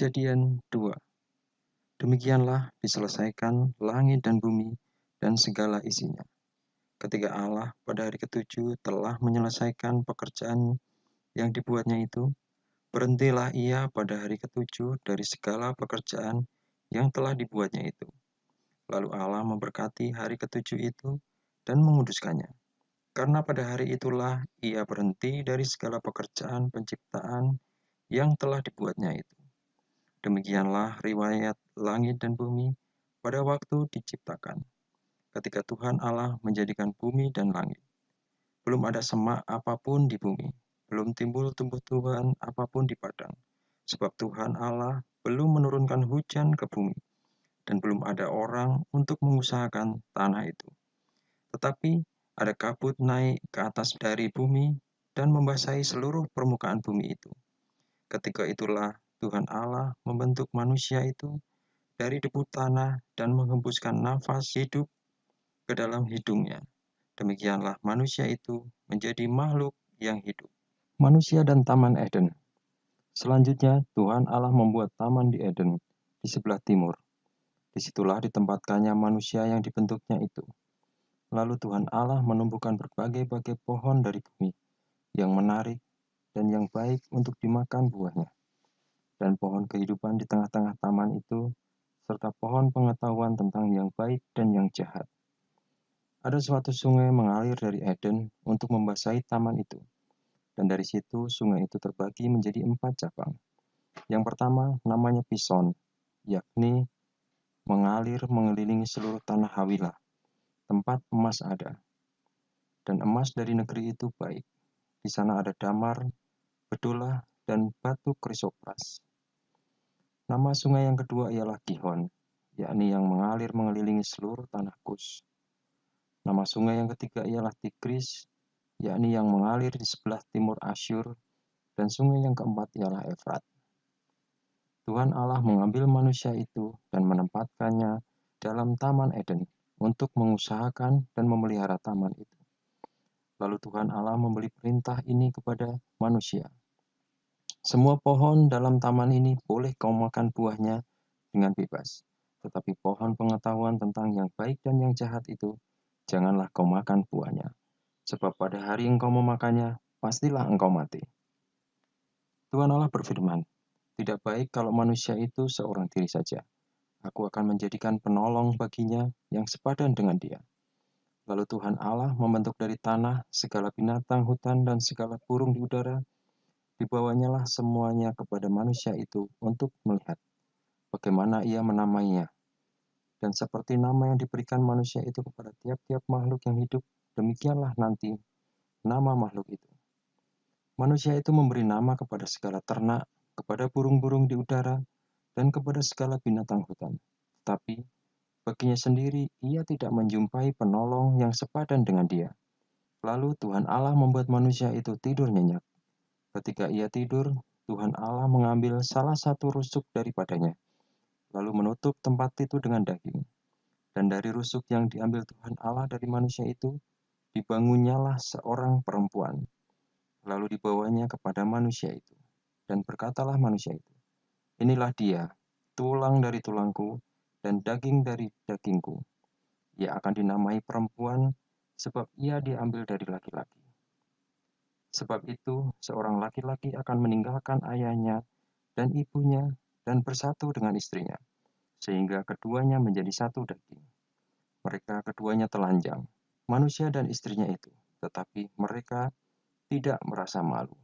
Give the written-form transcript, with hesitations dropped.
Kejadian 2. Demikianlah diselesaikan langit dan bumi dan segala isinya. Ketika Allah pada hari ketujuh telah menyelesaikan pekerjaan yang dibuatnya itu, berhentilah ia pada hari ketujuh dari segala pekerjaan yang telah dibuatnya itu. Lalu Allah memberkati hari ketujuh itu dan menguduskannya. Karena pada hari itulah ia berhenti dari segala pekerjaan penciptaan yang telah dibuatnya itu. Demikianlah riwayat langit dan bumi pada waktu diciptakan, ketika Tuhan Allah menjadikan bumi dan langit. Belum ada semak apapun di bumi, belum timbul tumbuh-tumbuhan apapun di padang, sebab Tuhan Allah belum menurunkan hujan ke bumi, dan belum ada orang untuk mengusahakan tanah itu. Tetapi ada kabut naik ke atas dari bumi dan membasahi seluruh permukaan bumi itu. Ketika itulah Tuhan Allah membentuk manusia itu dari debu tanah dan menghembuskan nafas hidup ke dalam hidungnya. Demikianlah manusia itu menjadi makhluk yang hidup. Manusia dan Taman Eden. Selanjutnya Tuhan Allah membuat taman di Eden di sebelah timur. Disitulah ditempatkannya manusia yang dibentuknya itu. Lalu Tuhan Allah menumbuhkan berbagai-bagai pohon dari bumi yang menarik dan yang baik untuk dimakan buahnya, dan pohon kehidupan di tengah-tengah taman itu, serta pohon pengetahuan tentang yang baik dan yang jahat. Ada suatu sungai mengalir dari Eden untuk membasahi taman itu, dan dari situ sungai itu terbagi menjadi 4 cabang. Yang pertama namanya Pison, yakni mengalir mengelilingi seluruh tanah Hawilah, tempat emas ada. Dan emas dari negeri itu baik. Di sana ada damar, bedolah, dan batu krisopras. Nama sungai yang kedua ialah Gihon, yakni yang mengalir mengelilingi seluruh tanah Kus. Nama sungai yang ketiga ialah Tigris, yakni yang mengalir di sebelah timur Asyur, dan sungai yang keempat ialah Efrat. Tuhan Allah mengambil manusia itu dan menempatkannya dalam Taman Eden untuk mengusahakan dan memelihara taman itu. Lalu Tuhan Allah memberi perintah ini kepada manusia. Semua pohon dalam taman ini boleh kau makan buahnya dengan bebas. Tetapi pohon pengetahuan tentang yang baik dan yang jahat itu, janganlah kau makan buahnya. Sebab pada hari engkau memakannya, pastilah engkau mati. Tuhan Allah berfirman, tidak baik kalau manusia itu seorang diri saja. Aku akan menjadikan penolong baginya yang sepadan dengan dia. Lalu Tuhan Allah membentuk dari tanah segala binatang hutan dan segala burung di udara. Dibawanyalah semuanya kepada manusia itu untuk melihat bagaimana ia menamainya. Dan seperti nama yang diberikan manusia itu kepada tiap-tiap makhluk yang hidup, demikianlah nanti nama makhluk itu. Manusia itu memberi nama kepada segala ternak, kepada burung-burung di udara, dan kepada segala binatang hutan. Tetapi baginya sendiri ia tidak menjumpai penolong yang sepadan dengan dia. Lalu Tuhan Allah membuat manusia itu tidur nyenyak. Ketika ia tidur, Tuhan Allah mengambil salah satu rusuk daripadanya, lalu menutup tempat itu dengan daging. Dan dari rusuk yang diambil Tuhan Allah dari manusia itu, dibangunnyalah seorang perempuan. Lalu dibawanya kepada manusia itu. Dan berkatalah manusia itu, inilah dia, tulang dari tulangku dan daging dari dagingku. Ia akan dinamai perempuan, sebab ia diambil dari laki-laki. Sebab itu, seorang laki-laki akan meninggalkan ayahnya dan ibunya dan bersatu dengan istrinya, sehingga keduanya menjadi satu daging. Mereka keduanya telanjang, manusia dan istrinya itu, tetapi mereka tidak merasa malu.